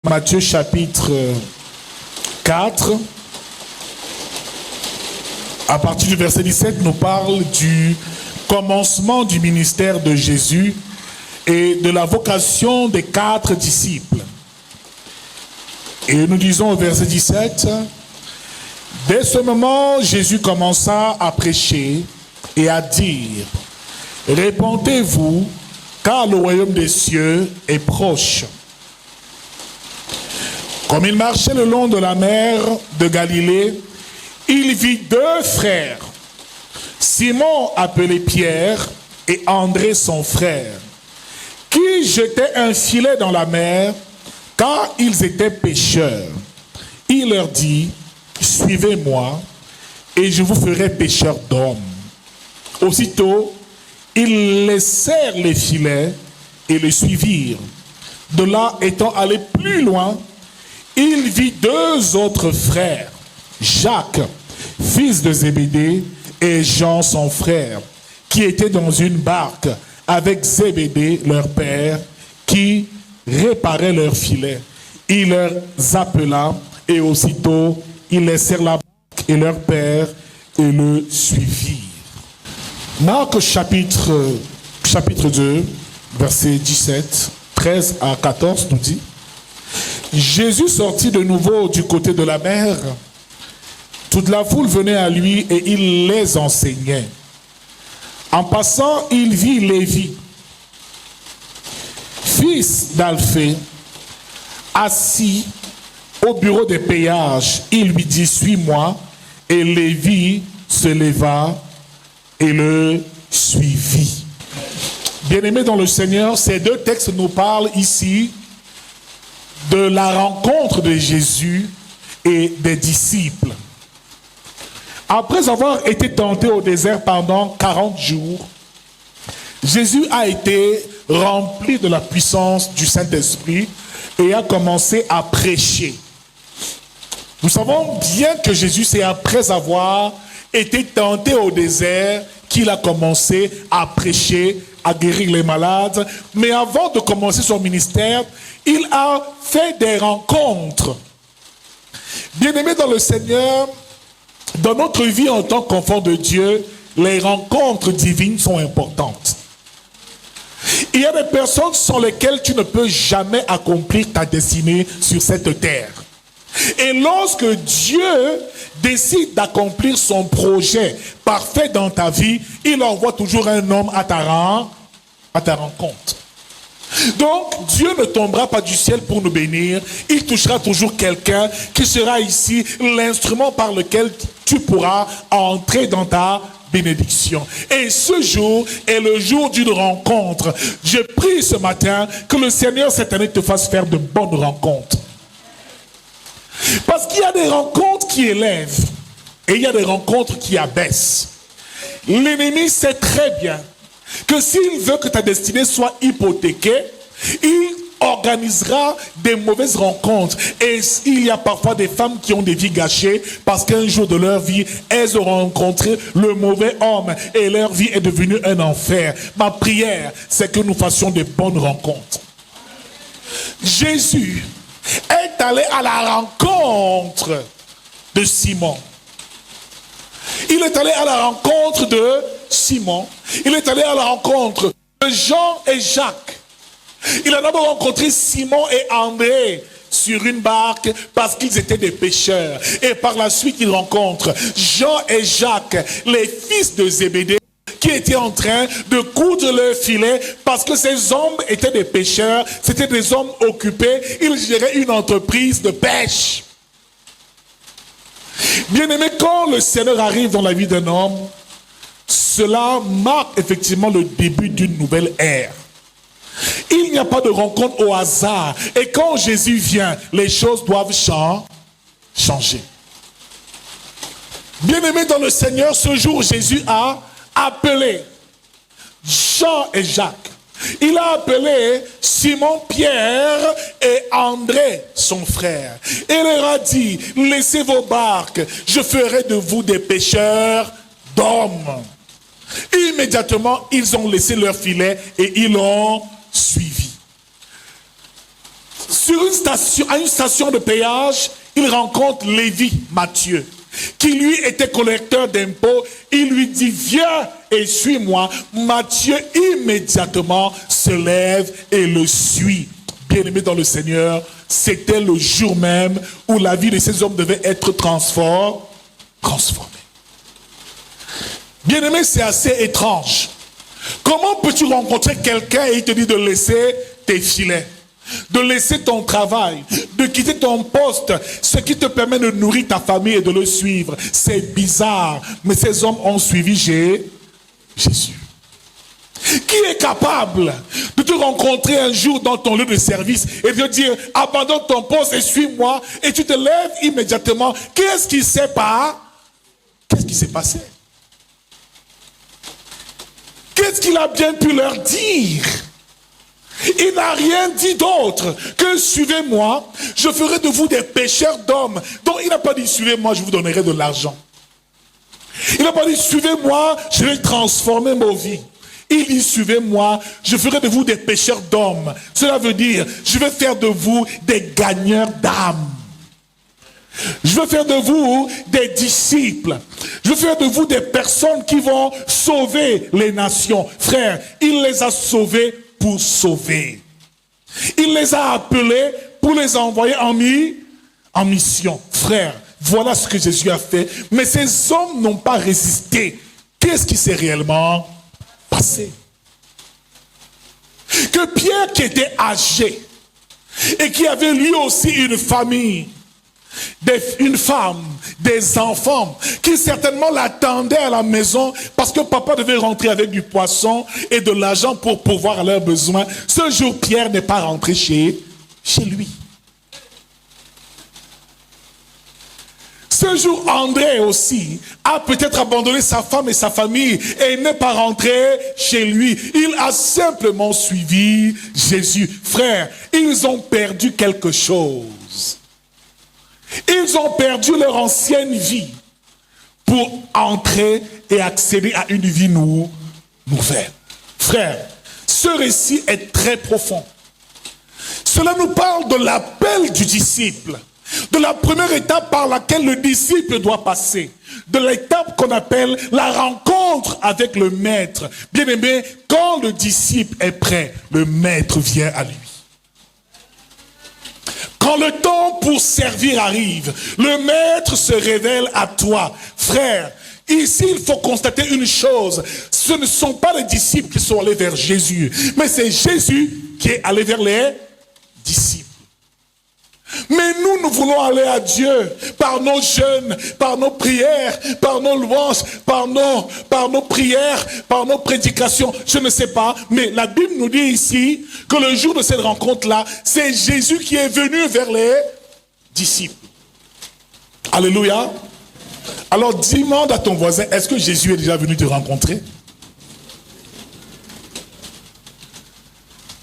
Matthieu chapitre 4, à partir du verset 17, nous parle du commencement du ministère de Jésus et de la vocation des 4 disciples. Et nous disons au verset 17, « Dès ce moment, Jésus commença à prêcher et à dire, « Répentez-vous, car le royaume des cieux est proche. » Comme il marchait le long de la mer de Galilée, il vit 2 frères, Simon appelé Pierre et André son frère, qui jetaient un filet dans la mer, car ils étaient pêcheurs. Il leur dit, « Suivez-moi, et je vous ferai pêcheurs d'hommes. » Aussitôt, ils laissèrent les filets et le suivirent. De là, étant allés plus loin, il vit 2 autres frères, Jacques, fils de Zébédée, et Jean, son frère, qui étaient dans une barque avec Zébédée, leur père, qui réparait leurs filets. Il leur appela, et aussitôt, ils laissèrent la barque et leur père, et le suivirent. Marc chapitre 2, verset 17, 13 à 14 nous dit, Jésus sortit de nouveau du côté de la mer. Toute la foule venait à lui et il les enseignait. En passant, il vit Lévi, fils d'Alphée, assis au bureau des péages. Il lui dit, « Suis-moi » et Lévi se leva et le suivit. Bien-aimés dans le Seigneur, ces 2 textes nous parlent ici de la rencontre de Jésus et des disciples. Après avoir été tenté au désert pendant 40 jours, Jésus a été rempli de la puissance du Saint-Esprit et a commencé à prêcher. Nous savons bien que Jésus, c'est après avoir été tenté au désert qu'il a commencé à prêcher, à guérir les malades. Mais avant de commencer son ministère, il a fait des rencontres. Bien-aimés dans le Seigneur, dans notre vie en tant qu'enfant de Dieu, les rencontres divines sont importantes. Il y a des personnes sans lesquelles tu ne peux jamais accomplir ta destinée sur cette terre. Et lorsque Dieu décide d'accomplir son projet parfait dans ta vie, il envoie toujours un homme à ta rencontre. Donc, Dieu ne tombera pas du ciel pour nous bénir. Il touchera toujours quelqu'un qui sera ici l'instrument par lequel tu pourras entrer dans ta bénédiction. Et ce jour est le jour d'une rencontre. Je prie ce matin que le Seigneur cette année te fasse faire de bonnes rencontres. Parce qu'il y a des rencontres qui élèvent et il y a des rencontres qui abaissent. L'ennemi sait très bien que s'il veut que ta destinée soit hypothéquée, il organisera des mauvaises rencontres. Et il y a parfois des femmes qui ont des vies gâchées parce qu'un jour de leur vie, elles ont rencontré le mauvais homme et leur vie est devenue un enfer. Ma prière, c'est que nous fassions de bonnes rencontres. Jésus est allé à la rencontre de Simon. Il est allé à la rencontre de Simon. Il est allé à la rencontre de Jean et Jacques. Il a d'abord rencontré Simon et André sur une barque parce qu'ils étaient des pêcheurs. Et par la suite, il rencontre Jean et Jacques, les fils de Zébédée, qui étaient en train de coudre leur filet parce que ces hommes étaient des pêcheurs, c'était des hommes occupés, ils géraient une entreprise de pêche. Bien-aimé, quand le Seigneur arrive dans la vie d'un homme, cela marque effectivement le début d'une nouvelle ère. Il n'y a pas de rencontre au hasard. Et quand Jésus vient, les choses doivent changer. Bien-aimé dans le Seigneur, ce jour, Jésus a appelé Jean et Jacques. Il a appelé Simon, Pierre et André, son frère. Et il leur a dit, laissez vos barques, je ferai de vous des pêcheurs d'hommes. Immédiatement, ils ont laissé leur filet et ils l'ont suivi. À une station de péage, il rencontre Lévi, Matthieu, qui lui était collecteur d'impôts. Il lui dit, viens et suis-moi. Matthieu immédiatement se lève et le suit. Bien-aimé dans le Seigneur, c'était le jour même où la vie de ces hommes devait être transformée. Bien-aimé, c'est assez étrange. Comment peux-tu rencontrer quelqu'un et il te dit de laisser tes filets, de laisser ton travail, de quitter ton poste, ce qui te permet de nourrir ta famille et de le suivre? C'est bizarre, mais ces hommes ont suivi Jésus. Qui est capable de te rencontrer un jour dans ton lieu de service et de dire, abandonne ton poste et suis-moi, et tu te lèves immédiatement? Qu'est-ce qui s'est passé? Qu'est-ce qu'il a bien pu leur dire? Il n'a rien dit d'autre que suivez-moi, je ferai de vous des pêcheurs d'hommes. Donc il n'a pas dit suivez-moi, je vous donnerai de l'argent. Il n'a pas dit suivez-moi, je vais transformer vos vies. Il dit suivez-moi, je ferai de vous des pêcheurs d'hommes. Cela veut dire, je vais faire de vous des gagneurs d'âmes. Je veux faire de vous des disciples. Je veux faire de vous des personnes qui vont sauver les nations. Frère, il les a sauvés pour sauver. Il les a appelés pour les envoyer en mission. Frère, voilà ce que Jésus a fait. Mais ces hommes n'ont pas résisté. Qu'est-ce qui s'est réellement passé? Que Pierre, qui était âgé et qui avait lui aussi une famille, une femme, des enfants, qui certainement l'attendaient à la maison parce que papa devait rentrer avec du poisson et de l'argent pour pourvoir à leurs besoins. Ce jour, Pierre n'est pas rentré chez lui. Ce jour, André aussi a peut-être abandonné sa femme et sa famille et n'est pas rentré chez lui. Il a simplement suivi Jésus. Frère, ils ont perdu quelque chose. Ils ont perdu leur ancienne vie pour entrer et accéder à une vie nouvelle. Frère, ce récit est très profond. Cela nous parle de l'appel du disciple, de la première étape par laquelle le disciple doit passer, de l'étape qu'on appelle la rencontre avec le maître. Bien aimé, quand le disciple est prêt, le maître vient à lui. Quand le temps pour servir arrive, le maître se révèle à toi. Frère, ici il faut constater une chose. Ce ne sont pas les disciples qui sont allés vers Jésus, mais c'est Jésus qui est allé vers les disciples. Mais nous voulons aller à Dieu par nos jeûnes, par nos prières, par nos louanges, par nos prières, par nos prédications. Je ne sais pas, mais la Bible nous dit ici que le jour de cette rencontre-là, c'est Jésus qui est venu vers les disciples. Alléluia. Alors demande à ton voisin, est-ce que Jésus est déjà venu te rencontrer?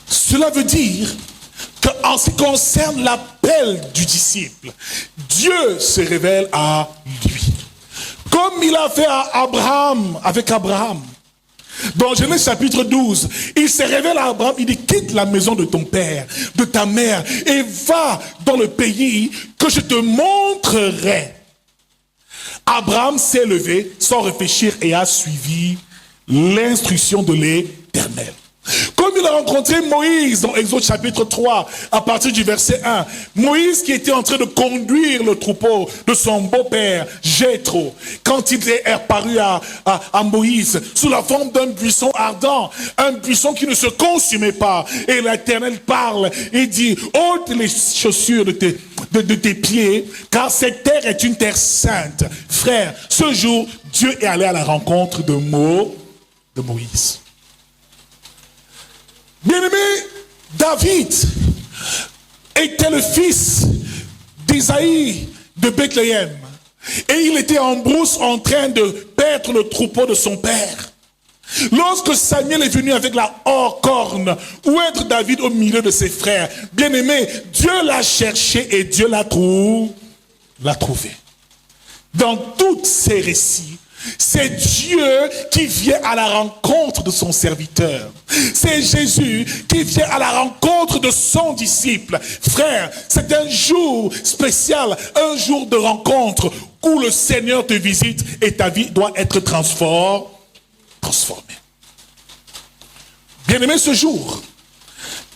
Cela veut dire qu'en ce qui concerne l'appel du disciple, Dieu se révèle à lui. Comme il a fait avec Abraham. Dans Genèse chapitre 12, il se révèle à Abraham, il dit, quitte la maison de ton père, de ta mère, et va dans le pays que je te montrerai. Abraham s'est levé sans réfléchir et a suivi l'instruction de l'Éternel. Comme il a rencontré Moïse dans Exode chapitre 3, à partir du verset 1. Moïse qui était en train de conduire le troupeau de son beau-père, Jéthro, quand il est apparu à Moïse, sous la forme d'un buisson ardent, un buisson qui ne se consumait pas. Et l'Éternel parle et dit, ôte les chaussures de tes pieds, car cette terre est une terre sainte. Frère, ce jour, Dieu est allé à la rencontre de Moïse. Bien-aimé, David était le fils d'Isaïe de Bethléem. Et il était en brousse en train de paître le troupeau de son père. Lorsque Samuel est venu avec la corne, oindre David au milieu de ses frères, bien-aimé, Dieu l'a cherché et Dieu l'a trouvé. Dans tous ces récits, C'est Dieu qui vient à la rencontre de son serviteur. C'est Jésus qui vient à la rencontre de son disciple. Frère, c'est un jour spécial, un jour de rencontre où le Seigneur te visite et ta vie doit être transformée. Bien-aimé, ce jour,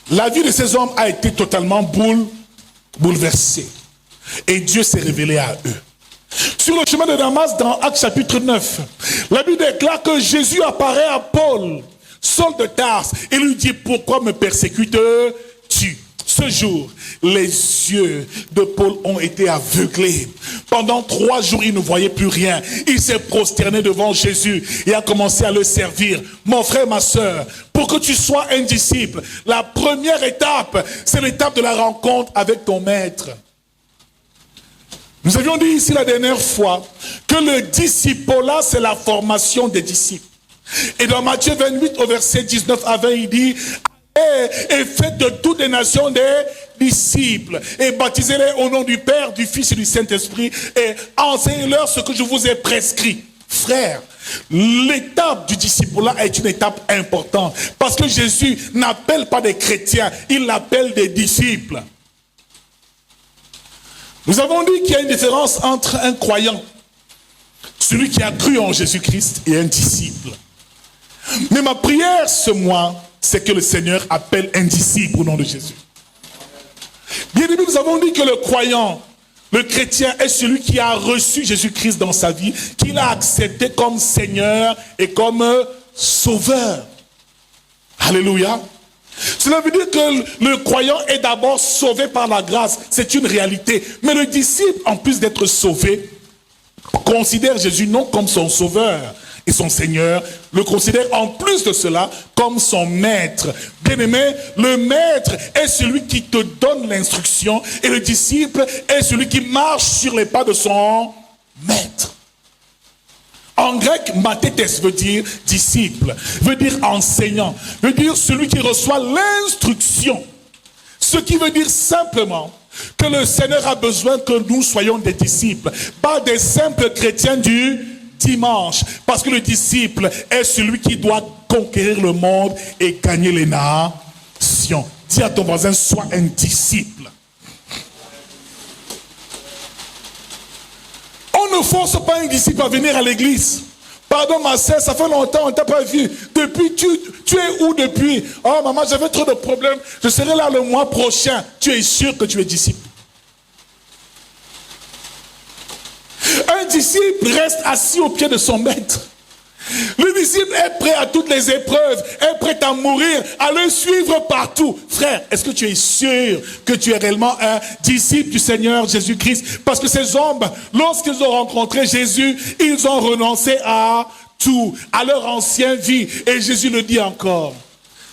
la vie de ces hommes a été totalement bouleversée. Et Dieu s'est révélé à eux. Sur le chemin de Damas, dans Actes chapitre 9, la Bible déclare que Jésus apparaît à Paul, Saul de Tarse, et lui dit: pourquoi me persécutes-tu? Ce jour, les yeux de Paul ont été aveuglés. Pendant 3 jours, il ne voyait plus rien. Il s'est prosterné devant Jésus et a commencé à le servir. Mon frère, ma soeur, pour que tu sois un disciple, la première étape, c'est l'étape de la rencontre avec ton maître. Nous avions dit ici la dernière fois que le disciple-là, c'est la formation des disciples. Et dans Matthieu 28, au verset 19 à 20, il dit: et faites de toutes les nations des disciples, et baptisez-les au nom du Père, du Fils et du Saint-Esprit, et enseignez-leur ce que je vous ai prescrit. Frère, l'étape du disciple-là est une étape importante, parce que Jésus n'appelle pas des chrétiens, il appelle des disciples. Nous avons dit qu'il y a une différence entre un croyant, celui qui a cru en Jésus-Christ, et un disciple. Mais ma prière ce mois, c'est que le Seigneur appelle un disciple au nom de Jésus. Bien aimé, nous avons dit que le croyant, le chrétien, est celui qui a reçu Jésus-Christ dans sa vie, qu'il a accepté comme Seigneur et comme Sauveur. Alléluia. Cela veut dire que le croyant est d'abord sauvé par la grâce, c'est une réalité. Mais le disciple, en plus d'être sauvé, considère Jésus non comme son sauveur et son Seigneur, le considère en plus de cela comme son maître. Bien-aimé, le maître est celui qui te donne l'instruction et le disciple est celui qui marche sur les pas de son maître. En grec, mathetes veut dire disciple, veut dire enseignant, veut dire celui qui reçoit l'instruction. Ce qui veut dire simplement que le Seigneur a besoin que nous soyons des disciples, pas des simples chrétiens du dimanche. Parce que le disciple est celui qui doit conquérir le monde et gagner les nations. Dis à ton voisin: sois un disciple. On ne force pas un disciple à venir à l'église. Pardon ma sœur, ça fait longtemps, on ne t'a pas vu. Depuis, tu es où depuis? Oh maman, j'avais trop de problèmes. Je serai là le mois prochain. Tu es sûr que tu es disciple? Un disciple reste assis au pied de son maître. Le disciple est prêt à toutes les épreuves, est prêt à mourir, à le suivre partout. Frère, est-ce que tu es sûr que tu es réellement un disciple du Seigneur Jésus-Christ? Parce que ces hommes, lorsqu'ils ont rencontré Jésus, ils ont renoncé à tout, à leur ancienne vie. Et Jésus le dit encore: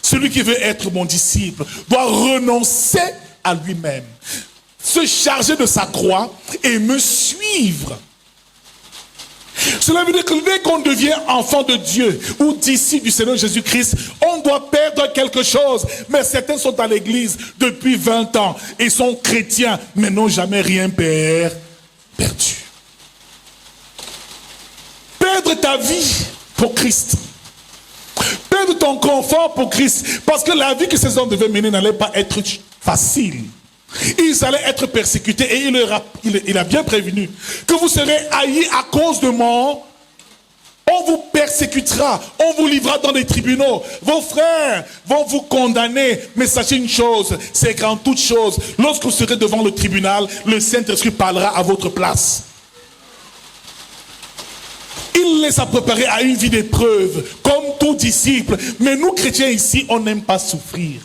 celui qui veut être mon disciple doit renoncer à lui-même, se charger de sa croix et me suivre. Cela veut dire que dès qu'on devient enfant de Dieu ou disciple du Seigneur Jésus-Christ, on doit perdre quelque chose. Mais certains sont à l'église depuis 20 ans et sont chrétiens, mais n'ont jamais rien perdu. Perdre ta vie pour Christ. Perdre ton confort pour Christ. Parce que la vie que ces hommes devaient mener n'allait pas être facile. Ils allaient être persécutés et il a bien prévenu que vous serez haïs à cause de moi. On vous persécutera, on vous livrera dans les tribunaux. Vos frères vont vous condamner. Mais sachez une chose, c'est qu'en toute chose, lorsque vous serez devant le tribunal, le Saint-Esprit parlera à votre place. Il les a préparés à une vie d'épreuve, comme tout disciple. Mais nous chrétiens ici, on n'aime pas souffrir.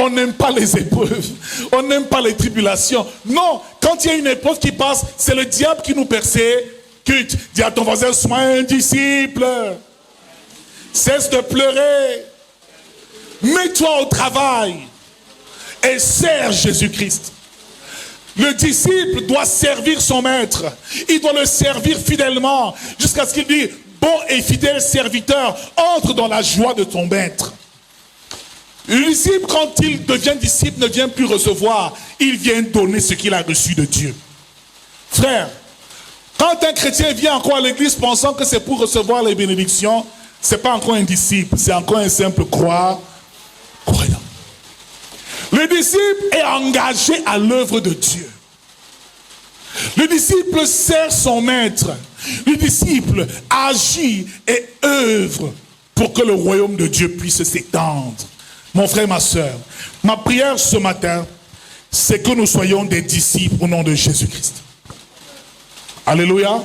On n'aime pas les épreuves. On n'aime pas les tribulations. Non, quand il y a une épreuve qui passe, c'est le diable qui nous persécute. Dis à ton voisin: sois un disciple. Cesse de pleurer. Mets-toi au travail. Et sers Jésus-Christ. Le disciple doit servir son maître. Il doit le servir fidèlement. Jusqu'à ce qu'il dise: bon et fidèle serviteur, entre dans la joie de ton maître. Le disciple, quand il devient disciple, ne vient plus recevoir. Il vient donner ce qu'il a reçu de Dieu. Frère, Quand un chrétien vient encore à l'église pensant que c'est pour recevoir les bénédictions, ce n'est pas encore un disciple, c'est encore un simple croyant. Le disciple est engagé à l'œuvre de Dieu. Le disciple sert son maître. Le disciple agit et œuvre pour que le royaume de Dieu puisse s'étendre. Mon frère, ma soeur, ma prière ce matin, c'est que nous soyons des disciples au nom de Jésus-Christ. Alléluia.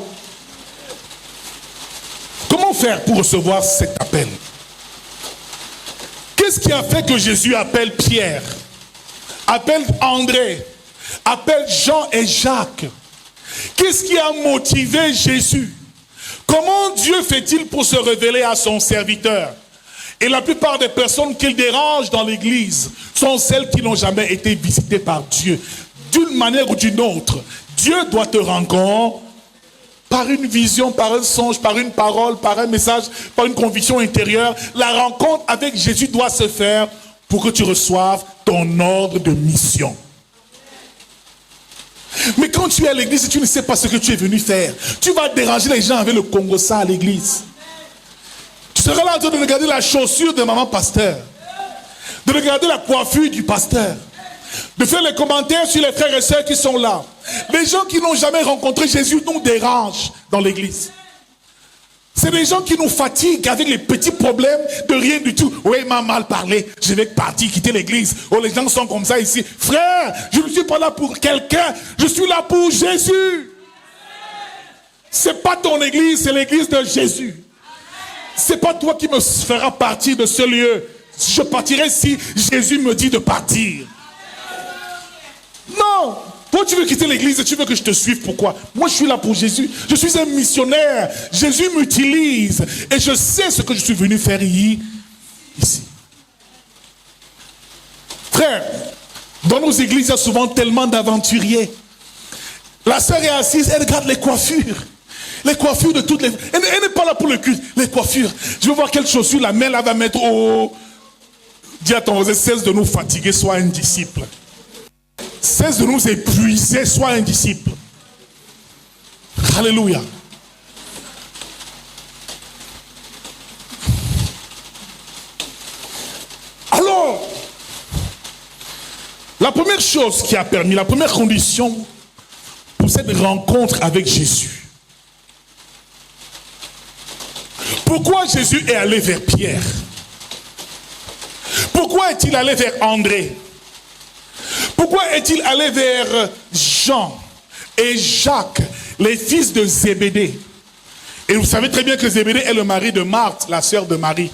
Comment faire pour recevoir cet appel? Qu'est-ce qui a fait que Jésus appelle Pierre, appelle André, appelle Jean et Jacques? Qu'est-ce qui a motivé Jésus? Comment Dieu fait-il pour se révéler à son serviteur? Et la plupart des personnes qu'il dérange dans l'église sont celles qui n'ont jamais été visitées par Dieu. D'une manière ou d'une autre, Dieu doit te rencontrer par une vision, par un songe, par une parole, par un message, par une conviction intérieure. La rencontre avec Jésus doit se faire pour que tu reçoives ton ordre de mission. Mais quand tu es à l'église et tu ne sais pas ce que tu es venu faire, tu vas déranger les gens avec le Congo-ça à l'église. Tu seras là en train de regarder la chaussure de maman pasteur, de regarder la coiffure du pasteur, de faire les commentaires sur les frères et sœurs qui sont là. Les gens qui n'ont jamais rencontré Jésus nous dérangent dans l'église. C'est des gens qui nous fatiguent avec les petits problèmes de rien du tout. Oui, il m'a mal parlé, je vais partir, quitter l'église. Oh, les gens sont comme ça ici. Frère, je ne suis pas là pour quelqu'un, je suis là pour Jésus. C'est pas ton église, c'est l'église de Jésus. C'est pas toi qui me feras partir de ce lieu. Je partirai si Jésus me dit de partir. Non. Toi, tu veux quitter l'église et tu veux que je te suive. Pourquoi? Moi, je suis là pour Jésus. Je suis un missionnaire. Jésus m'utilise. Et je sais ce que je suis venu faire ici. Frère, dans nos églises, il y a souvent tellement d'aventuriers. La sœur est assise, elle regarde les coiffures. Les coiffures de toutes les... Elle n'est pas là pour le culte. Les coiffures. Je veux voir quelle chaussure la mère là va mettre au... Dis à ton voisin, cesse de nous fatiguer, sois un disciple. Cesse de nous épuiser, sois un disciple. Alléluia. Alors, la première chose qui a permis, la première condition pour cette rencontre avec Jésus. Pourquoi Jésus est allé vers Pierre? Pourquoi est-il allé vers André? Pourquoi est-il allé vers Jean et Jacques, les fils de Zébédée? Et vous savez très bien que Zébédée est le mari de Marthe, la sœur de Marie.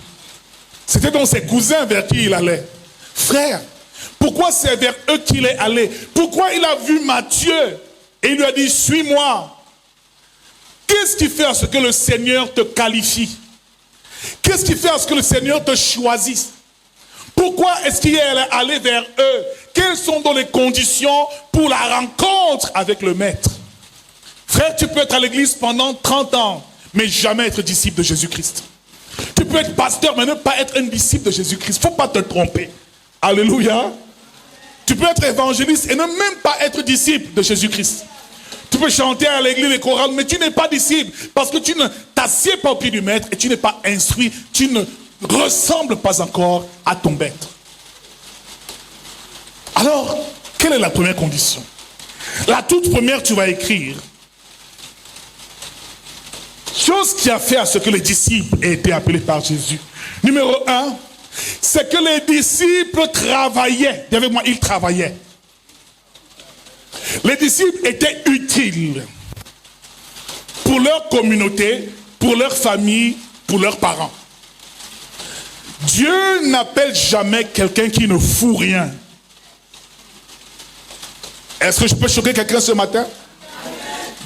C'était donc ses cousins vers qui il allait. Frère, pourquoi c'est vers eux qu'il est allé? Pourquoi il a vu Matthieu et il lui a dit, suis-moi? Qu'est-ce qui fait à ce que le Seigneur te qualifie? Qu'est-ce qui fait à ce que le Seigneur te choisisse? Pourquoi est-ce qu'il est allé vers eux? Quelles sont donc les conditions pour la rencontre avec le Maître? Frère, tu peux être à l'église pendant 30 ans, mais jamais être disciple de Jésus-Christ. Tu peux être pasteur, mais ne pas être un disciple de Jésus-Christ. Il ne faut pas te tromper. Alléluia. Tu peux être évangéliste et ne même pas être disciple de Jésus-Christ. Tu peux chanter à l'église les chorales, mais tu n'es pas disciple. Parce que tu ne t'assieds pas au pied du Maître et tu n'es pas instruit. Tu ne ressembles pas encore à ton Maître. Alors, quelle est la première condition? La toute première, tu vas écrire. Chose qui a fait à ce que les disciples aient été appelés par Jésus. Numéro 1, c'est que les disciples travaillaient. Dis avec moi, ils travaillaient. Les disciples étaient utiles pour leur communauté, pour leur famille, pour leurs parents. Dieu n'appelle jamais quelqu'un qui ne fout rien. Est-ce que je peux choquer quelqu'un ce matin?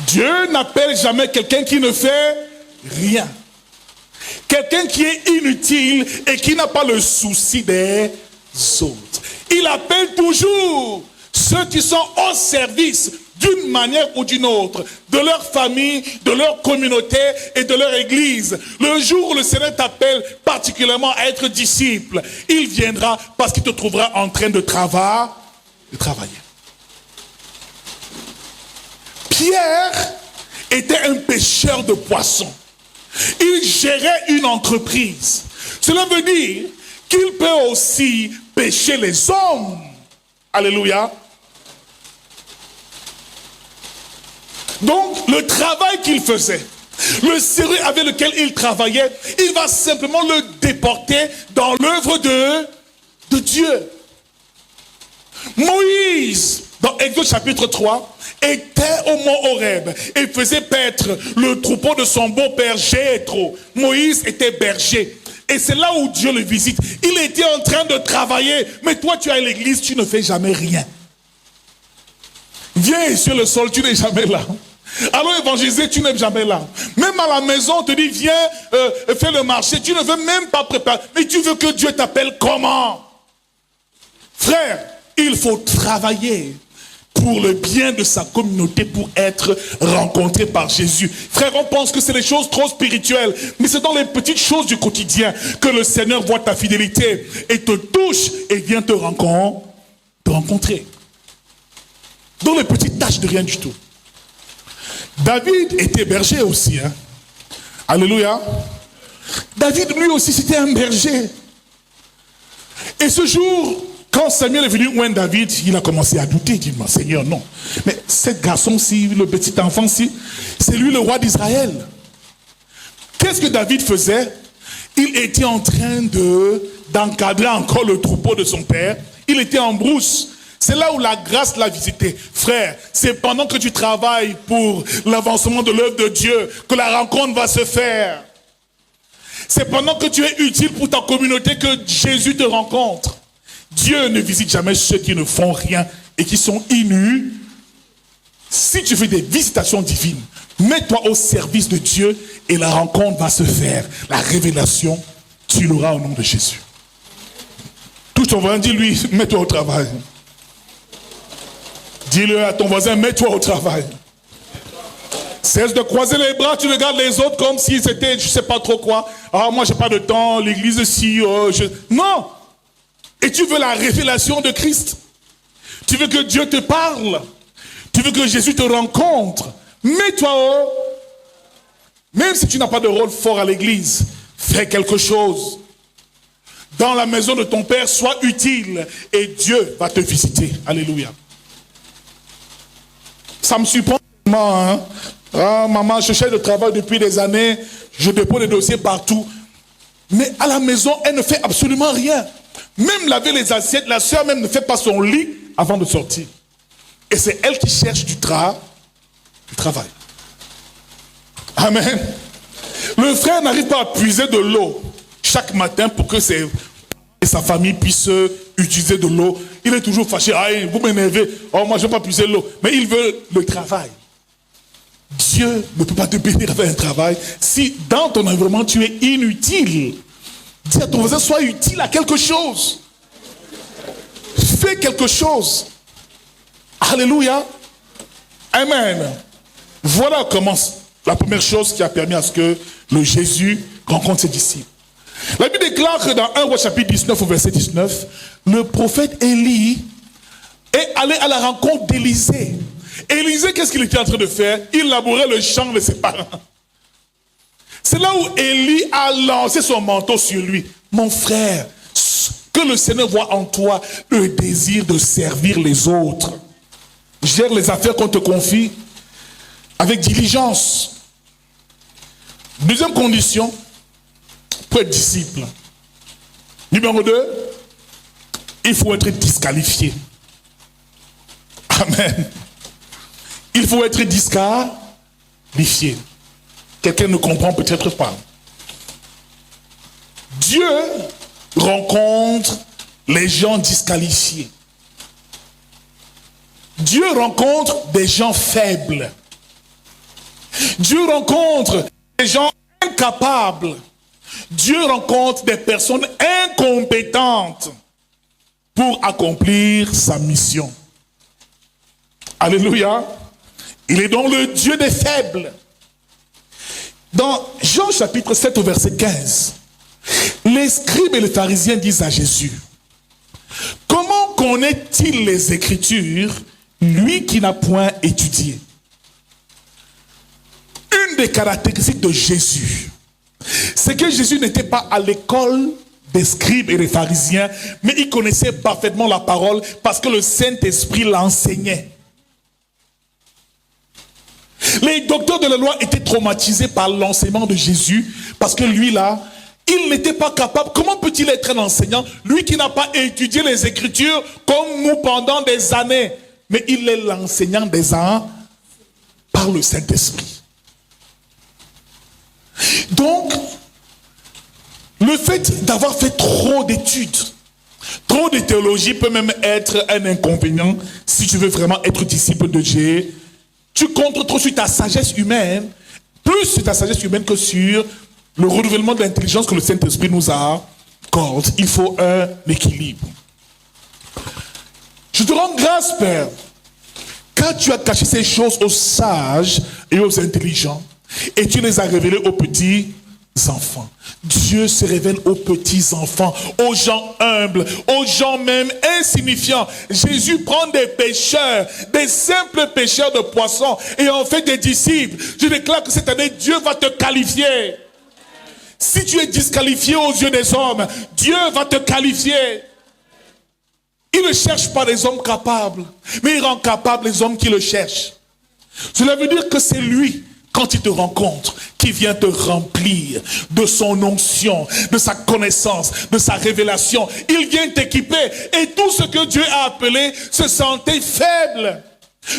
Dieu n'appelle jamais quelqu'un qui ne fait rien. Quelqu'un qui est inutile et qui n'a pas le souci des autres. Il appelle toujours ceux qui sont au service d'une manière ou d'une autre, de leur famille, de leur communauté et de leur église. Le jour où le Seigneur t'appelle particulièrement à être disciple, il viendra parce qu'il te trouvera en train de travailler. Pierre était un pêcheur de poissons. Il gérait une entreprise. Cela veut dire qu'il peut aussi pêcher les hommes. Alléluia. Donc, le travail qu'il faisait, le sérieux avec lequel il travaillait, il va simplement le déporter dans l'œuvre de Dieu. Moïse, dans Exode chapitre 3, était au mont Horeb et faisait paître le troupeau de son beau-père Jéthro. Moïse était berger. Et c'est là où Dieu le visite. Il était en train de travailler, mais toi tu es à l'église, tu ne fais jamais rien. Viens sur le sol, tu n'es jamais là. Alors évangéliser, tu n'es jamais là. Même à la maison, on te dit, viens fais le marché. Tu ne veux même pas préparer. Mais tu veux que Dieu t'appelle comment? Frère, il faut travailler pour le bien de sa communauté, pour être rencontré par Jésus. Frère, on pense que c'est des choses trop spirituelles, mais c'est dans les petites choses du quotidien que le Seigneur voit ta fidélité et te touche et vient te rencontrer. Dans les petites tâches de rien du tout. David était berger aussi. Hein? Alléluia. David, lui aussi, c'était un berger. Et ce jour, quand Samuel est venu oindre David, il a commencé à douter. Il dit, Seigneur, non. Mais ce garçon-ci, le petit enfant-ci, c'est lui le roi d'Israël. Qu'est-ce que David faisait? Il était en train d'encadrer encore le troupeau de son père. Il était en brousse. C'est là où la grâce l'a visité. Frère, c'est pendant que tu travailles pour l'avancement de l'œuvre de Dieu que la rencontre va se faire. C'est pendant que tu es utile pour ta communauté que Jésus te rencontre. Dieu ne visite jamais ceux qui ne font rien et qui sont inutiles. Si tu fais des visitations divines, mets-toi au service de Dieu et la rencontre va se faire. La révélation, tu l'auras au nom de Jésus. Tout ton voisin, dis-lui, mets-toi au travail. Dis-le à ton voisin, mets-toi au travail. Cesse de croiser les bras, tu regardes les autres comme si c'était je ne sais pas trop quoi. Ah, moi j'ai pas de temps, l'église ici. Non! Et tu veux la révélation de Christ. Tu veux que Dieu te parle. Tu veux que Jésus te rencontre. Mets-toi au... Même si tu n'as pas de rôle fort à l'église, fais quelque chose. Dans la maison de ton Père, sois utile et Dieu va te visiter. Alléluia. Ça me surprend tellement, hein. Ah, maman, je cherche du travail depuis des années, je dépose des dossiers partout. Mais à la maison, elle ne fait absolument rien. Même laver les assiettes, la sœur même ne fait pas son lit avant de sortir. Et c'est elle qui cherche du travail. Amen. Le frère n'arrive pas à puiser de l'eau chaque matin pour que sa famille puisse utiliser de l'eau. Il est toujours fâché. Ah, vous m'énervez. Oh, moi, je ne veux pas puiser l'eau. Mais il veut le travail. Dieu ne peut pas te bénir avec un travail si dans ton environnement tu es inutile. Dis à ton voisin, sois utile à quelque chose. Fais quelque chose. Alléluia. Amen. Voilà comment la première chose qui a permis à ce que le Jésus rencontre ses disciples. La Bible déclare que dans 1 Roi chapitre 19 au verset 19, le prophète Élie est allé à la rencontre d'Élisée. Élisée, qu'est-ce qu'il était en train de faire? Il labourait le champ de ses parents. C'est là où Élie a lancé son manteau sur lui. Mon frère, que le Seigneur voit en toi le désir de servir les autres. Gère les affaires qu'on te confie avec diligence. Deuxième condition, pour être disciple. Numéro 2, il faut être disqualifié. Amen. Il faut être disqualifié. Quelqu'un ne comprend peut-être pas. Dieu rencontre les gens disqualifiés. Dieu rencontre des gens faibles. Dieu rencontre des gens incapables. Dieu rencontre des personnes incompétentes pour accomplir sa mission. Alléluia. Il est donc le Dieu des faibles. Dans Jean chapitre 7 au verset 15, les scribes et les pharisiens disent à Jésus, comment connaît-il les Écritures, lui qui n'a point étudié? Une des caractéristiques de Jésus, c'est que Jésus n'était pas à l'école des scribes et des pharisiens, mais il connaissait parfaitement la parole parce que le Saint-Esprit l'enseignait. Les docteurs de la loi étaient traumatisés par l'enseignement de Jésus parce que lui là, il n'était pas capable. Comment peut-il être un enseignant, lui qui n'a pas étudié les Écritures comme nous pendant des années? Mais il est l'enseignant des enseignants par le Saint-Esprit. Donc, le fait d'avoir fait trop d'études, trop de théologie peut même être un inconvénient si tu veux vraiment être disciple de Dieu. Tu comptes trop sur ta sagesse humaine, plus sur ta sagesse humaine que sur le renouvellement de l'intelligence que le Saint-Esprit nous accorde. Il faut un équilibre. Je te rends grâce, Père, car tu as caché ces choses aux sages et aux intelligents, et tu les as révélées aux petits enfants. Dieu se révèle aux petits enfants, aux gens humbles, aux gens même insignifiants. Jésus prend des pêcheurs, des simples pêcheurs de poissons, et en fait des disciples. Je déclare que cette année, Dieu va te qualifier. Si tu es disqualifié aux yeux des hommes, Dieu va te qualifier. Il ne cherche pas les hommes capables, mais il rend capables les hommes qui le cherchent. Cela veut dire que c'est lui, quand il te rencontre, qui vient te remplir de son onction, de sa connaissance, de sa révélation. Il vient t'équiper. Et tout ce que Dieu a appelé se sentait faible.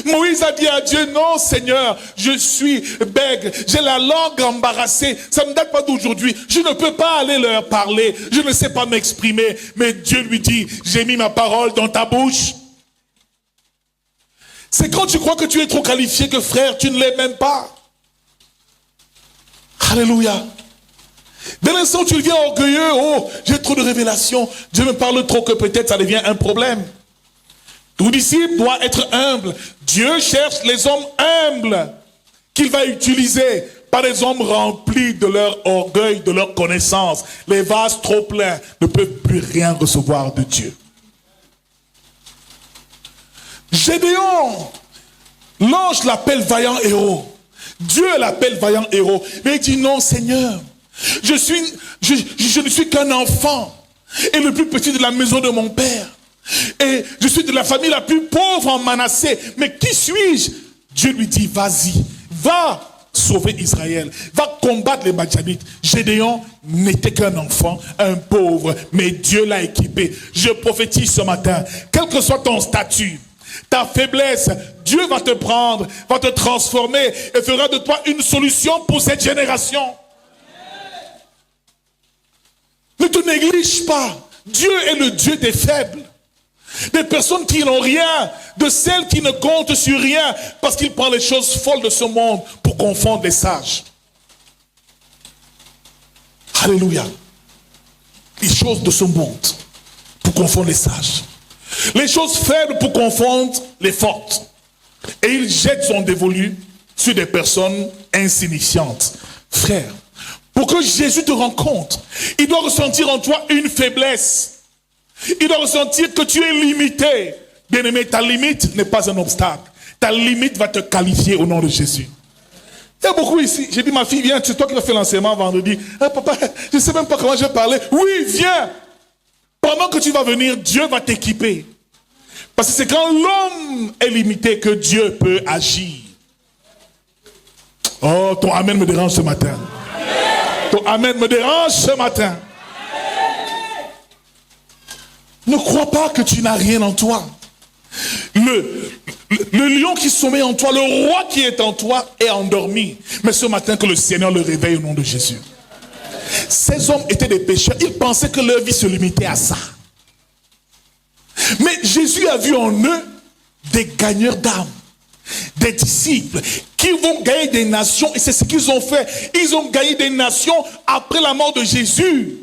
Moïse a dit à Dieu, non Seigneur, je suis bègue, j'ai la langue embarrassée, ça ne date pas d'aujourd'hui, je ne peux pas aller leur parler, je ne sais pas m'exprimer. Mais Dieu lui dit, j'ai mis ma parole dans ta bouche. C'est quand tu crois que tu es trop qualifié que frère, tu ne l'es même pas. Alléluia. Dès l'instant où tu deviens orgueilleux, oh, j'ai trop de révélations, Dieu me parle trop que peut-être ça devient un problème. Tout disciple doit être humble. Dieu cherche les hommes humbles qu'il va utiliser, pas les hommes remplis de leur orgueil, de leur connaissance. Les vases trop pleins ne peuvent plus rien recevoir de Dieu. Gédéon, l'ange l'appelle vaillant héros. Dieu l'appelle vaillant héros. Mais il dit non Seigneur, je ne suis qu'un enfant et le plus petit de la maison de mon père. Et je suis de la famille la plus pauvre en Manassé. Mais qui suis-je? Dieu lui dit, vas-y, va sauver Israël, va combattre les Madianites. Gédéon n'était qu'un enfant, un pauvre, mais Dieu l'a équipé. Je prophétise ce matin, quel que soit ton statut, ta faiblesse, Dieu va te prendre, va te transformer et fera de toi une solution pour cette génération. Ne te néglige pas. Dieu est le Dieu des faibles. Des personnes qui n'ont rien, de celles qui ne comptent sur rien, parce qu'il prend les choses folles de ce monde pour confondre les sages. Alléluia. Les choses de ce monde pour confondre les sages. Les choses faibles pour confondre les fortes. Et il jette son dévolu sur des personnes insignifiantes. Frère, pour que Jésus te rencontre, il doit ressentir en toi une faiblesse. Il doit ressentir que tu es limité. Bien-aimé, ta limite n'est pas un obstacle. Ta limite va te qualifier au nom de Jésus. Il y a beaucoup ici. J'ai dit, ma fille, viens, c'est toi qui as fait l'enseignement vendredi. Ah, papa, je ne sais même pas comment je vais parler. Oui, viens. Pendant que tu vas venir, Dieu va t'équiper. Parce que c'est quand l'homme est limité que Dieu peut agir. Oh, ton amen me dérange ce matin. Ton amen me dérange ce matin. Ne crois pas que tu n'as rien en toi. Le lion qui sommeille en toi, le roi qui est en toi est endormi. Mais ce matin que le Seigneur le réveille au nom de Jésus. Ces hommes étaient des pécheurs. Ils pensaient que leur vie se limitait à ça. Mais Jésus a vu en eux des gagneurs d'âmes. Des disciples qui vont gagner des nations. Et c'est ce qu'ils ont fait. Ils ont gagné des nations après la mort de Jésus.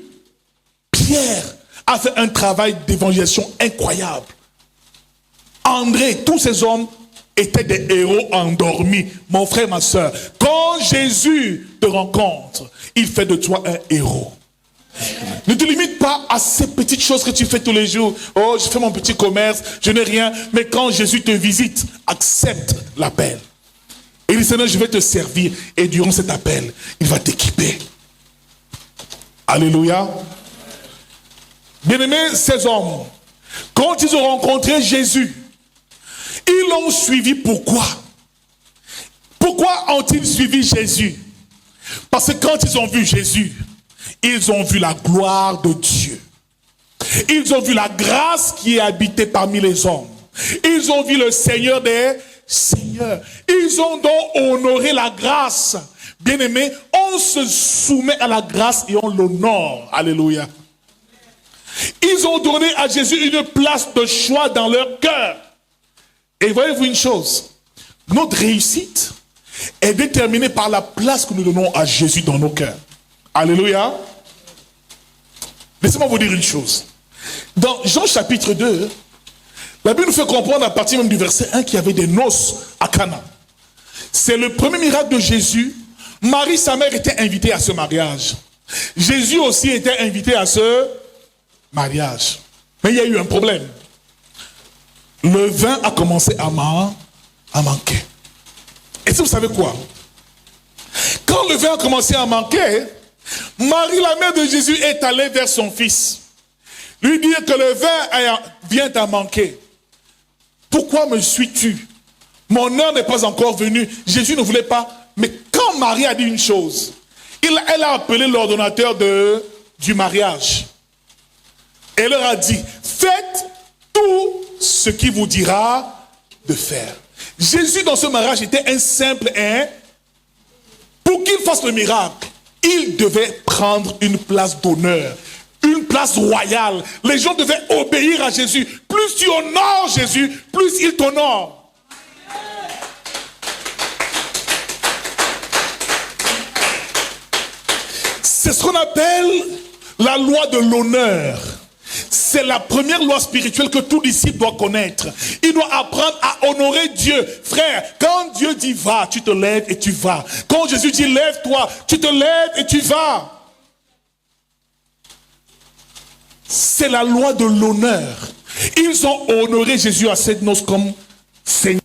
Pierre a fait un travail d'évangélisation incroyable. André, tous ces hommes étaient des héros endormis. Mon frère, ma soeur, quand Jésus te rencontre, il fait de toi un héros. Ne te limite pas à ces petites choses que tu fais tous les jours. Oh, je fais mon petit commerce, je n'ai rien. Mais quand Jésus te visite, accepte l'appel. Et il dit, Seigneur, je vais te servir. Et durant cet appel, il va t'équiper. Alléluia. Bien-aimés, ces hommes, quand ils ont rencontré Jésus, ils l'ont suivi. Pourquoi? Pourquoi ont-ils suivi Jésus? Parce que quand ils ont vu Jésus, ils ont vu la gloire de Dieu. Ils ont vu la grâce qui est habitée parmi les hommes. Ils ont vu le Seigneur des Seigneurs. Ils ont donc honoré la grâce. Bien-aimés, on se soumet à la grâce et on l'honore. Alléluia. Ils ont donné à Jésus une place de choix dans leur cœur. Et voyez-vous une chose, notre réussite est déterminée par la place que nous donnons à Jésus dans nos cœurs. Alléluia. Laissez-moi vous dire une chose. Dans Jean chapitre 2, la Bible nous fait comprendre à partir même du verset 1 qu'il y avait des noces à Cana. C'est le premier miracle de Jésus. Marie, sa mère, était invitée à ce mariage. Jésus aussi était invité à ce mariage. Mais il y a eu un problème. Le vin a commencé à manquer. Et si vous savez quoi? Quand le vin a commencé à manquer, Marie, la mère de Jésus, est allée vers son fils. Lui dire que le vin vient à manquer. Pourquoi me suis-tu? Mon heure n'est pas encore venue. Jésus ne voulait pas. Mais quand Marie a dit une chose, elle a appelé l'ordonnateur du mariage. Elle leur a dit, faites tout ce qu'il vous dira de faire. Jésus dans ce mariage était un simple pour qu'il fasse le miracle, il devait prendre une place d'honneur, une place royale. Les gens devaient obéir à Jésus. Plus tu honores Jésus, plus il t'honore. C'est ce qu'on appelle la loi de l'honneur. C'est la première loi spirituelle que tout disciple doit connaître. Il doit apprendre à honorer Dieu. Frère, quand Dieu dit va, tu te lèves et tu vas. Quand Jésus dit lève-toi, tu te lèves et tu vas. C'est la loi de l'honneur. Ils ont honoré Jésus à cette noce comme Seigneur.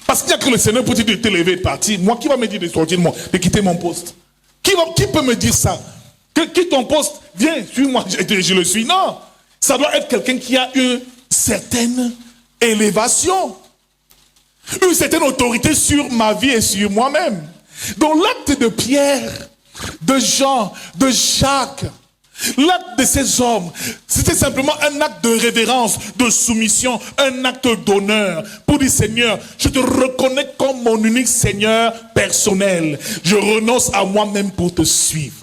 Parce qu'il n'y a que le Seigneur pour te dire de te lever et de partir. Moi, qui va me dire de sortir de moi, de quitter mon poste? Qui peut me dire ça? Quitte ton poste, viens, suis-moi, je le suis. Non, ça doit être quelqu'un qui a une certaine élévation, une certaine autorité sur ma vie et sur moi-même. Donc l'acte de Pierre, de Jean, de Jacques, l'acte de ces hommes, c'était simplement un acte de révérence, de soumission, un acte d'honneur. Pour dire, Seigneur, je te reconnais comme mon unique Seigneur personnel. Je renonce à moi-même pour te suivre.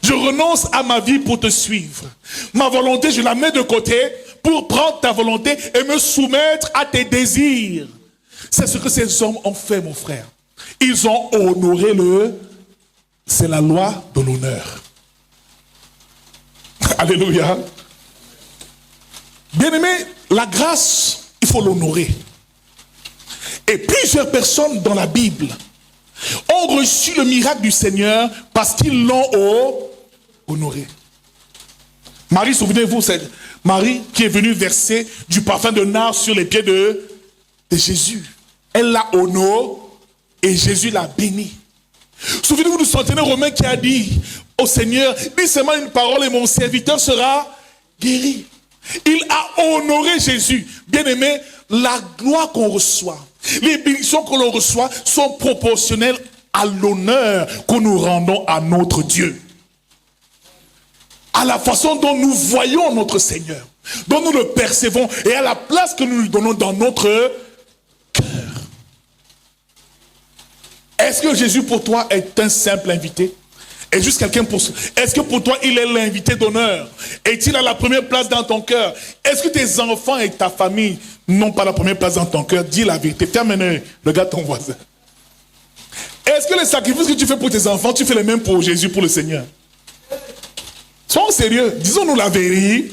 Je renonce à ma vie pour te suivre. Ma volonté, je la mets de côté pour prendre ta volonté et me soumettre à tes désirs. C'est ce que ces hommes ont fait, mon frère. Ils ont honoré c'est la loi de l'honneur. Alléluia. Bien-aimé, la grâce, il faut l'honorer. Et plusieurs personnes dans la Bible ont reçu le miracle du Seigneur parce qu'ils l'ont honoré. Marie, souvenez-vous, c'est Marie qui est venue verser du parfum de nard sur les pieds de Jésus. Elle l'a honoré et Jésus l'a béni. Souvenez-vous du centenaire romain qui a dit au Seigneur, dis seulement une parole et mon serviteur sera guéri. Il a honoré Jésus. Bien-aimé, la gloire qu'on reçoit, les bénédictions que l'on reçoit sont proportionnelles à l'honneur que nous rendons à notre Dieu. À la façon dont nous voyons notre Seigneur, dont nous le percevons et à la place que nous lui donnons dans notre cœur. Est-ce que Jésus pour toi est un simple invité? Est juste quelqu'un pour... Est-ce que pour toi il est l'invité d'honneur? Est-il à la première place dans ton cœur? Est-ce que tes enfants et ta famille n'ont pas la première place dans ton cœur? Dis la vérité. Ferme un œil, regarde ton voisin. Est-ce que les sacrifices que tu fais pour tes enfants, tu fais les mêmes pour Jésus, pour le Seigneur? Soyons sérieux, disons-nous la vérité.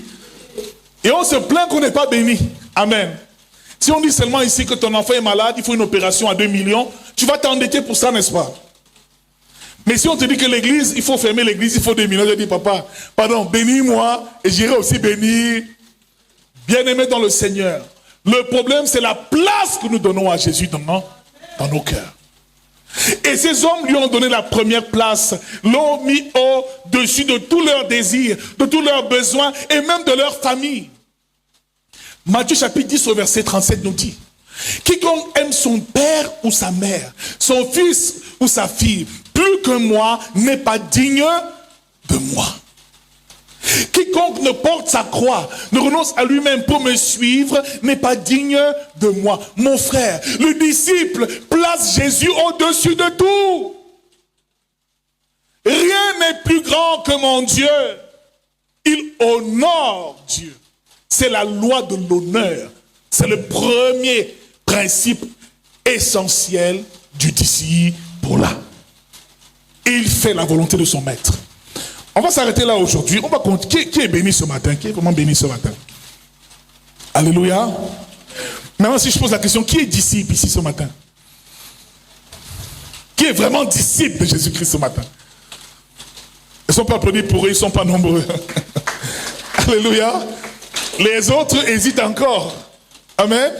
Et on se plaint qu'on n'est pas béni. Amen. Si on dit seulement ici que ton enfant est malade, il faut une opération à 2 millions, tu vas t'endetter pour ça, n'est-ce pas? Mais si on te dit que l'église, il faut fermer l'église, il faut 2 millions, je dis, papa, pardon, bénis-moi et j'irai aussi bénir bien-aimé dans le Seigneur. Le problème, c'est la place que nous donnons à Jésus dans nos cœurs. Et ces hommes lui ont donné la première place, l'ont mis au-dessus de tous leurs désirs, de tous leurs besoins et même de leur famille. Matthieu chapitre 10 au verset 37 nous dit, quiconque aime son père ou sa mère, son fils ou sa fille, plus que moi, n'est pas digne de moi. Quiconque ne porte sa croix, ne renonce à lui-même pour me suivre, n'est pas digne de moi. Mon frère, le disciple place Jésus au-dessus de tout. Rien n'est plus grand que mon Dieu. Il honore Dieu. C'est la loi de l'honneur. C'est le premier principe essentiel du disciple. Il fait la volonté de son maître. On va s'arrêter là aujourd'hui. On va compter qui est béni ce matin, qui est vraiment béni ce matin. Alléluia. Maintenant, si je pose la question, qui est disciple ici ce matin? Qui est vraiment disciple de Jésus-Christ ce matin? Ils ne sont pas applaudis pour eux, ils ne sont pas nombreux. Alléluia. Les autres hésitent encore. Amen.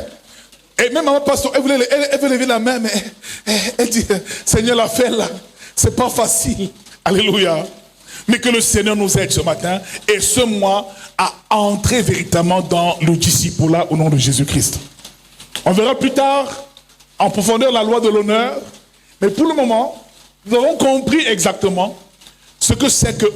Et même maman pasteur, elle veut lever la main, mais elle dit, Seigneur l'a fait là. C'est pas facile. Alléluia. Mais que le Seigneur nous aide ce matin et ce mois à entrer véritablement dans le discipulat au nom de Jésus-Christ. On verra plus tard en profondeur la loi de l'honneur. Mais pour le moment, nous avons compris exactement ce que c'est que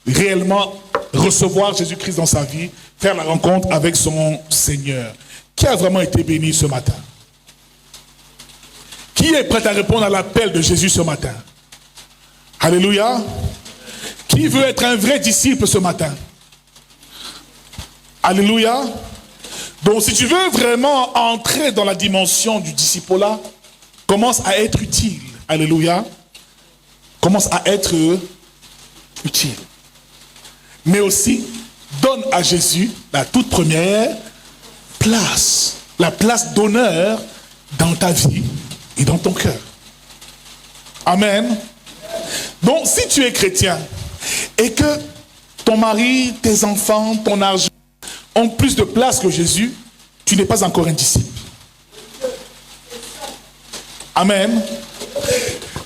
réellement recevoir Jésus-Christ dans sa vie, faire la rencontre avec son Seigneur. Qui a vraiment été béni ce matin? Qui est prêt à répondre à l'appel de Jésus ce matin? Alléluia. Qui veut être un vrai disciple ce matin? Alléluia. Donc si tu veux vraiment entrer dans la dimension du discipulat, commence à être utile. Alléluia. Commence à être utile. Mais aussi, donne à Jésus la toute première place. La place d'honneur dans ta vie et dans ton cœur. Amen. Donc si tu es chrétien, et que ton mari, tes enfants, ton argent ont plus de place que Jésus, tu n'es pas encore un disciple. Amen.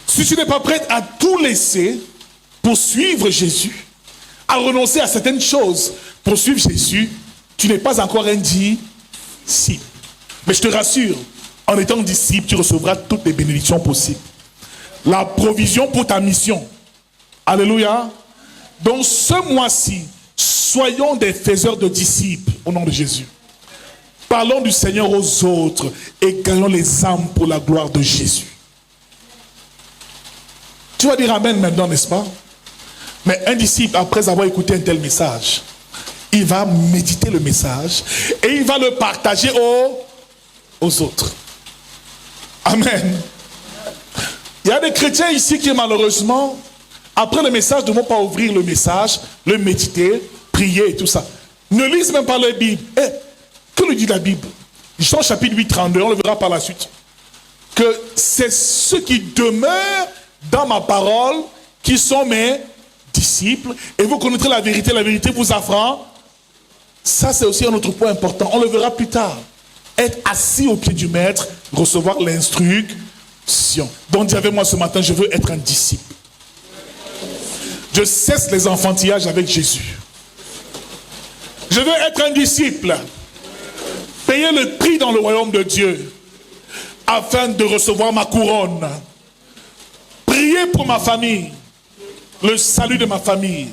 Si tu n'es pas prêt à tout laisser pour suivre Jésus, à renoncer à certaines choses pour suivre Jésus, tu n'es pas encore un disciple. Mais je te rassure, en étant disciple, tu recevras toutes les bénédictions possibles. La provision pour ta mission. Alléluia. Donc ce mois-ci, soyons des faiseurs de disciples au nom de Jésus. Parlons du Seigneur aux autres et gagnons les âmes pour la gloire de Jésus. Tu vas dire Amen maintenant, n'est-ce pas? Mais un disciple, après avoir écouté un tel message, il va méditer le message et il va le partager aux autres. Amen. Il y a des chrétiens ici qui malheureusement, après le message, ne vont pas ouvrir le message, le méditer, prier et tout ça. Ne lisent même pas la Bible. Que nous dit la Bible? Jean chapitre 8, 32, on le verra par la suite. Que c'est ceux qui demeurent dans ma parole qui sont mes disciples. Et vous connaîtrez la vérité vous affranchira. Ça, c'est aussi un autre point important. On le verra plus tard. Être assis au pied du maître, recevoir l'instruction. Donc, dis avec moi ce matin, je veux être un disciple. Je cesse les enfantillages avec Jésus. Je veux être un disciple. Payer le prix dans le royaume de Dieu afin de recevoir ma couronne. Prier pour ma famille, le salut de ma famille,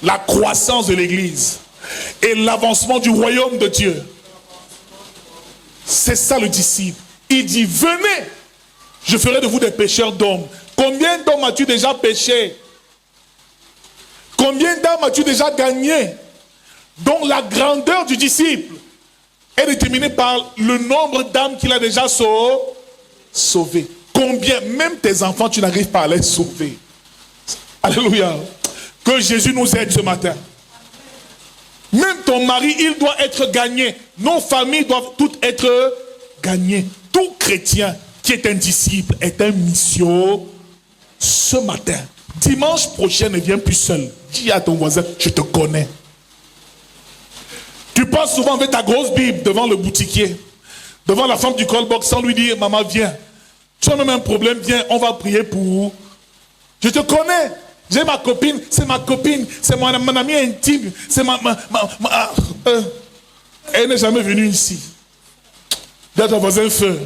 la croissance de l'Église et l'avancement du royaume de Dieu. C'est ça le disciple. Il dit, venez, je ferai de vous des pécheurs d'hommes. Combien d'hommes as-tu déjà péché? Combien d'âmes as-tu déjà gagné? Donc la grandeur du disciple est déterminée par le nombre d'âmes qu'il a déjà sauvées. Combien, même tes enfants, tu n'arrives pas à les sauver. Alléluia. Que Jésus nous aide ce matin. Même ton mari, il doit être gagné. Nos familles doivent toutes être gagnées. Tout chrétien qui est un disciple est un mission ce matin. Dimanche prochain, ne viens plus seul. Dis à ton voisin, je te connais. Tu passes souvent avec ta grosse Bible devant le boutiquier, devant la femme du callbox sans lui dire, maman viens. Tu as même un problème, viens, on va prier pour... Je te connais. J'ai ma copine, c'est mon amie intime, c'est elle n'est jamais venue ici. Dis à ton voisin, feu.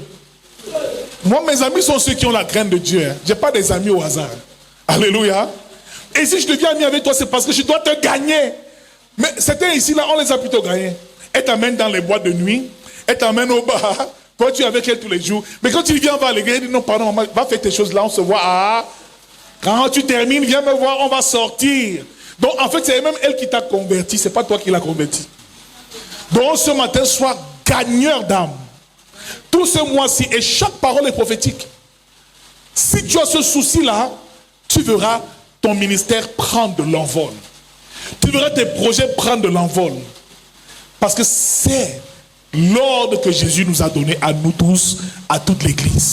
Moi, mes amis sont ceux qui ont la crainte de Dieu. Hein. Je n'ai pas des amis au hasard. Alléluia. Et si je deviens ami avec toi, c'est parce que je dois te gagner. Mais certains ici, là, on les a plutôt gagnés. Elle t'amène dans les boîtes de nuit, elle t'amène au bar. Toi, tu es avec elle tous les jours. Mais quand tu viens, on va à l'église, elle dit non, pardon, maman, va faire tes choses là, on se voit. Ah, quand tu termines, viens me voir, on va sortir. Donc, en fait, c'est même elle qui t'a converti, c'est pas toi qui l'as converti. Donc, ce matin, sois gagneur d'âme. Tout ce mois-ci, et chaque parole est prophétique. Si tu as ce souci-là, tu verras ton ministère prendre de l'envol. Tu verras tes projets prendre de l'envol. Parce que c'est l'ordre que Jésus nous a donné à nous tous, à toute l'église.